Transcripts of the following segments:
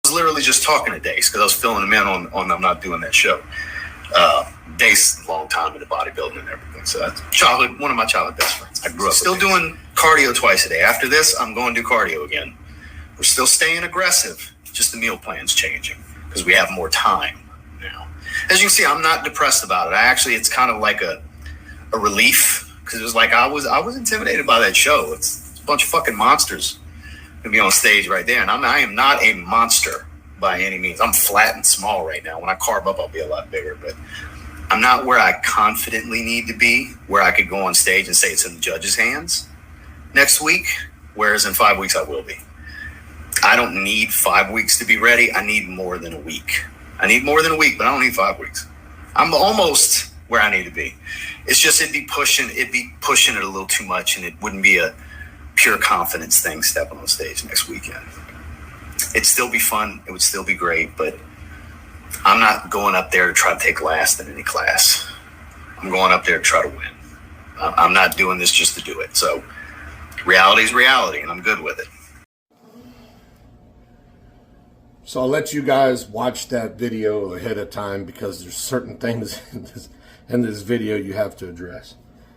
was literally just talking to Dace because I was filling him in on I'm not doing that show. Dace, a long time into bodybuilding and everything. So that's one of my childhood best friends. I grew up still doing cardio twice a day. After this, I'm going to do cardio again. We're still staying aggressive. Just the meal plan's changing because we have more time now. As you can see, I'm not depressed about it. It's kind of like a relief because it was like I was intimidated by that show. It's a bunch of fucking monsters to be on stage right there. And I am not a monster by any means. I'm flat and small right now. When I carb up, I'll be a lot bigger, but I'm not where I confidently need to be, where I could go on stage and say it's in the judges' hands next week, whereas in 5 weeks I will be. I don't need 5 weeks to be ready. I need more than a week. I need more than a week, but I don't need 5 weeks. I'm almost where I need to be. It's just it'd be pushing it a little too much, and it wouldn't be a pure confidence thing stepping on stage next weekend. It'd still be fun. It would still be great, but I'm not going up there to try to take last in any class. I'm going up there to try to win. I'm not doing this just to do it. So reality is reality, and I'm good with it. So I'll let you guys watch that video ahead of time because there's certain things in this video you have to address.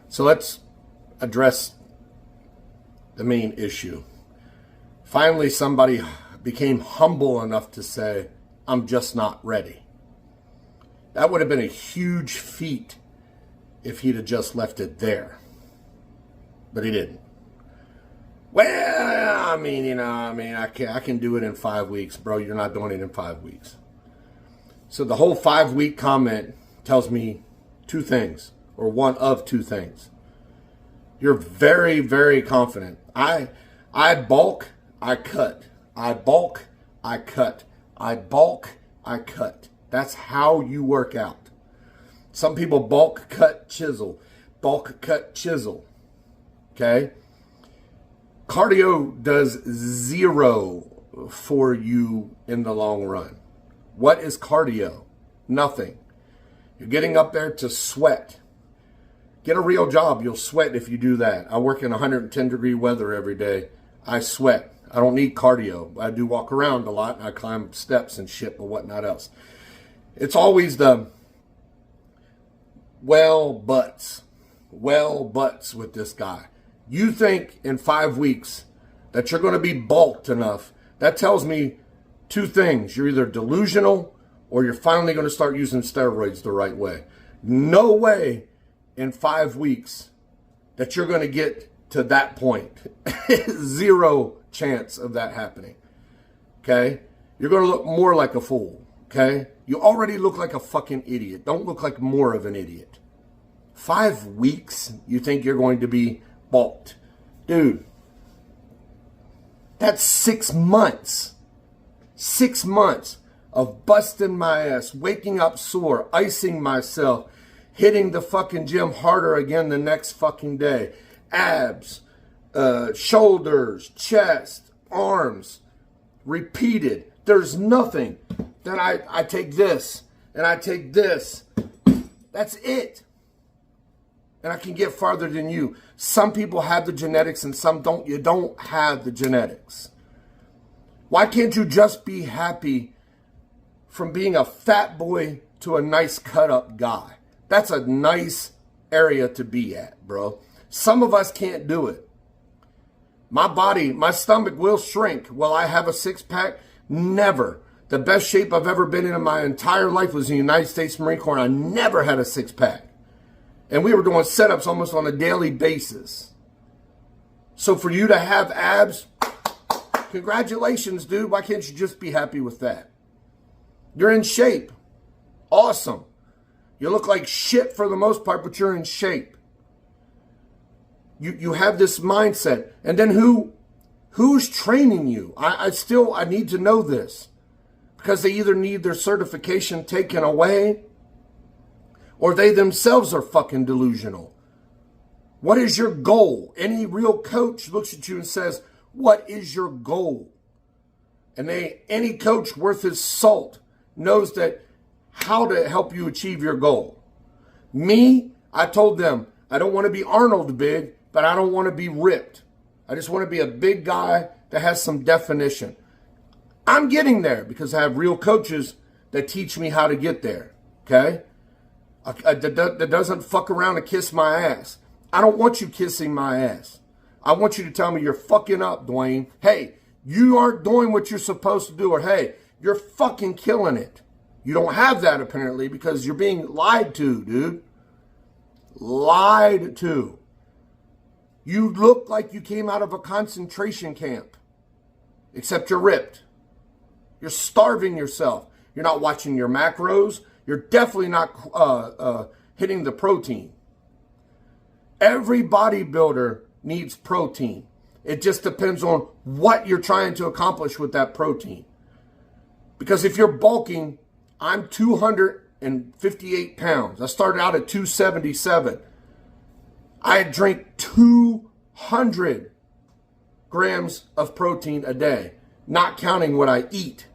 So let's address the main issue. Finally, somebody became humble enough to say, I'm just not ready. That would have been a huge feat if he'd have just left it there. But he didn't. Well, I can do it in 5 weeks. Bro, you're not doing it in 5 weeks. So the whole 5-week comment tells me two things, or one of two things. You're very, very confident. I bulk, I cut. I bulk, I cut. I bulk, I cut. That's how you work out. Some people bulk, cut, chisel. Bulk, cut, chisel. Okay? Cardio does zero for you in the long run. What is cardio? Nothing. You're getting up there to sweat. Get a real job. You'll sweat if you do that. I work in 110-degree weather every day. I sweat. I don't need cardio. I do walk around a lot. And I climb steps and shit, but whatnot else. It's always the buts with this guy. You think in 5 weeks that you're going to be bulked enough. That tells me two things. You're either delusional or you're finally going to start using steroids the right way. No way in 5 weeks that you're going to get to that point. Zero chance of that happening. Okay? You're going to look more like a fool. Okay? You already look like a fucking idiot. Don't look like more of an idiot. 5 weeks, you think you're going to be bulked. Dude, that's 6 months. 6 months of busting my ass, waking up sore, icing myself, hitting the fucking gym harder again the next fucking day. Abs, shoulders, chest, arms, repeated. There's nothing that I take this and I take this. That's it. And I can get farther than you. Some people have the genetics and some don't. You don't have the genetics. Why can't you just be happy from being a fat boy to a nice cut up guy? That's a nice area to be at, bro. Some of us can't do it. My body, my stomach will shrink. Will I have a six-pack? Never. The best shape I've ever been in my entire life was in the United States Marine Corps. I never had a six-pack. And we were doing setups almost on a daily basis. So for you to have abs, congratulations, dude. Why can't you just be happy with that? You're in shape. Awesome. You look like shit for the most part, but you're in shape. You have this mindset. And then who's training you? I need to know this. Because they either need their certification taken away or they themselves are fucking delusional. What is your goal? Any real coach looks at you and says, what is your goal? And any coach worth his salt knows that how to help you achieve your goal. Me, I told them, I don't want to be Arnold big, but I don't want to be ripped. I just want to be a big guy that has some definition. I'm getting there because I have real coaches that teach me how to get there. Okay? That doesn't fuck around and kiss my ass. I don't want you kissing my ass. I want you to tell me you're fucking up, Dwayne. Hey, you aren't doing what you're supposed to do. Or, hey, you're fucking killing it. You don't have that apparently because you're being lied to, dude. Lied to. You look like you came out of a concentration camp. Except you're ripped. You're starving yourself. You're not watching your macros. You're definitely not hitting the protein. Every bodybuilder needs protein. It just depends on what you're trying to accomplish with that protein. Because if you're bulking, I'm 258 pounds. I started out at 277. I drink 200 grams of protein a day, not counting what I eat.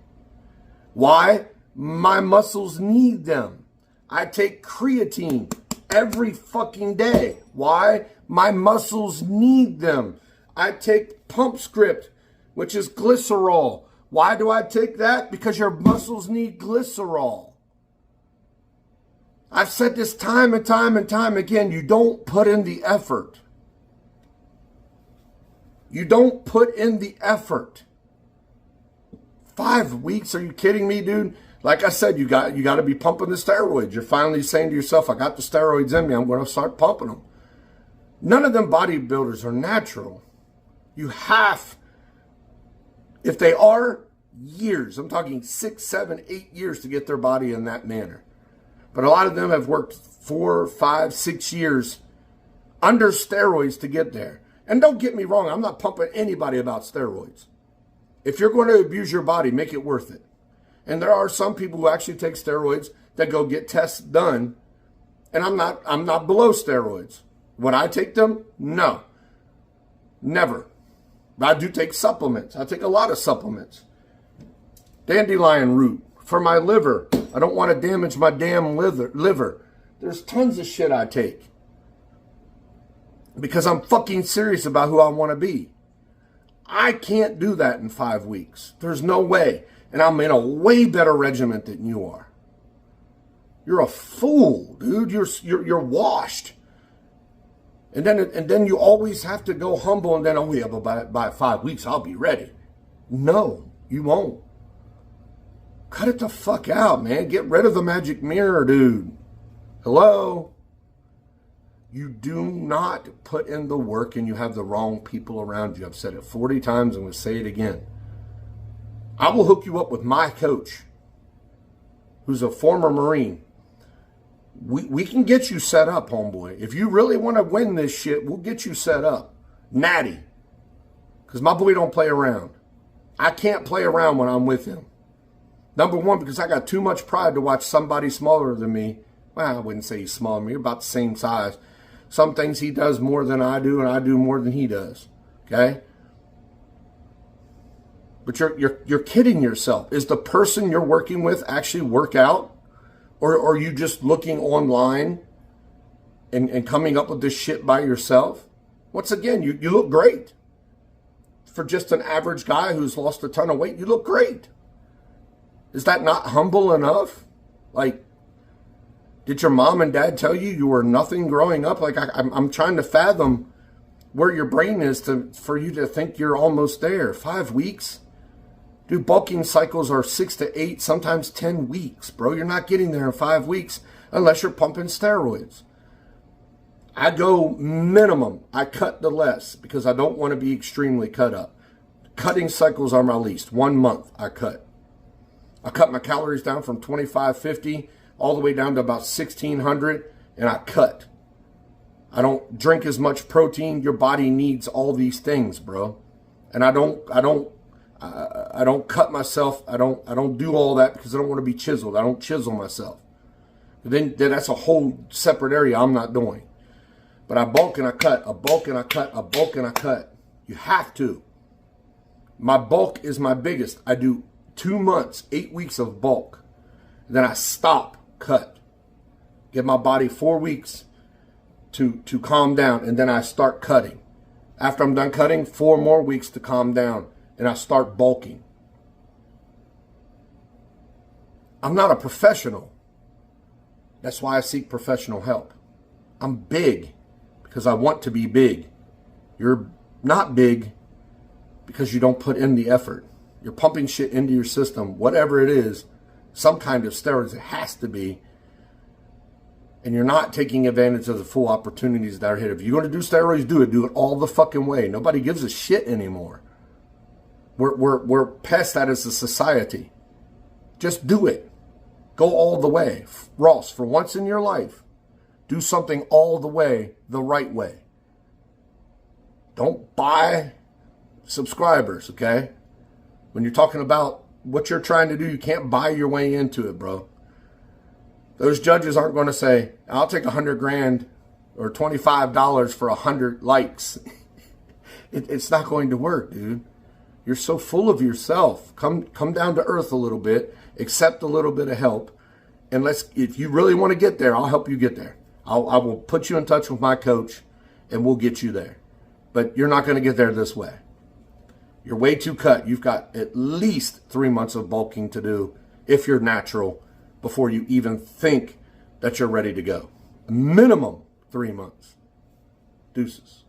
Why? My muscles need them. I take creatine every fucking day. Why? My muscles need them. I take Pump Script, which is glycerol. Why do I take that? Because your muscles need glycerol. I've said this time and time and time again. You don't put in the effort. You don't put in the effort. 5 weeks? Are you kidding me, dude? Like I said, you got to be pumping the steroids. You're finally saying to yourself, I got the steroids in me. I'm going to start pumping them. None of them bodybuilders are natural. You have, if they are, years. I'm talking 6, 7, 8 years to get their body in that manner. But a lot of them have worked 4, 5, 6 years under steroids to get there. And don't get me wrong, I'm not pumping anybody about steroids. If you're going to abuse your body, make it worth it. And there are some people who actually take steroids that go get tests done. And I'm not below steroids. Would I take them? No. Never. But I do take supplements. I take a lot of supplements. Dandelion root for my liver. I don't want to damage my damn liver. There's tons of shit I take. Because I'm fucking serious about who I want to be. I can't do that in 5 weeks. There's no way. And I'm in a way better regiment than you are. You're a fool, dude. You're washed. And then you always have to go humble and then, oh yeah, but by 5 weeks I'll be ready. No, you won't. Cut it the fuck out, man. Get rid of the magic mirror, dude. Hello? You do not put in the work and you have the wrong people around you. I've said it 40 times and will say it again. I will hook you up with my coach, who's a former Marine. We can get you set up, homeboy. If you really want to win this shit, we'll get you set up. Natty. Because my boy don't play around. I can't play around when I'm with him. Number one, because I got too much pride to watch somebody smaller than me. Well, I wouldn't say he's smaller than me. We're about the same size. Some things he does more than I do, and I do more than he does. Okay? But you're kidding yourself. Is the person you're working with actually work out? Or are you just looking online and coming up with this shit by yourself? Once again, you look great. For just an average guy who's lost a ton of weight, you look great. Is that not humble enough? Like, did your mom and dad tell you you were nothing growing up? Like, I'm trying to fathom where your brain is for you to think you're almost there. 5 weeks? Dude, bulking cycles are 6 to 8, sometimes 10 weeks, bro. You're not getting there in 5 weeks unless you're pumping steroids. I go minimum. I cut the less because I don't want to be extremely cut up. Cutting cycles are my least. 1 month I cut. I cut my calories down from 2550 all the way down to about 1600, and I cut. I don't drink as much protein. Your body needs all these things, bro. And I don't cut myself. I don't do all that because I don't want to be chiseled. I don't chisel myself. Then that's a whole separate area I'm not doing. But I bulk and I cut, a bulk and I cut, a bulk and I cut. You have to. My bulk is my biggest. I do 2 months, 8 weeks of bulk. Then I stop, cut. Give my body 4 weeks to calm down, and then I start cutting. After I'm done cutting, 4 more weeks to calm down, and I start bulking. I'm not a professional. That's why I seek professional help. I'm big because I want to be big. You're not big because you don't put in the effort. You're pumping shit into your system, whatever it is, some kind of steroids, it has to be. And you're not taking advantage of the full opportunities that are here. If you're going to do steroids, do it all the fucking way. Nobody gives a shit anymore. We're past that as a society. Just do it. Go all the way. Ross, for once in your life, do something all the way, the right way. Don't buy subscribers, okay? When you're talking about what you're trying to do, you can't buy your way into it, bro. Those judges aren't going to say, I'll take $100,000 or $25 for 100 likes. It's not going to work, dude. You're so full of yourself. Come down to earth a little bit. Accept a little bit of help. And if you really want to get there, I'll help you get there. I will put you in touch with my coach and we'll get you there. But you're not going to get there this way. You're way too cut. You've got at least 3 months of bulking to do if you're natural before you even think that you're ready to go. Minimum 3 months. Deuces.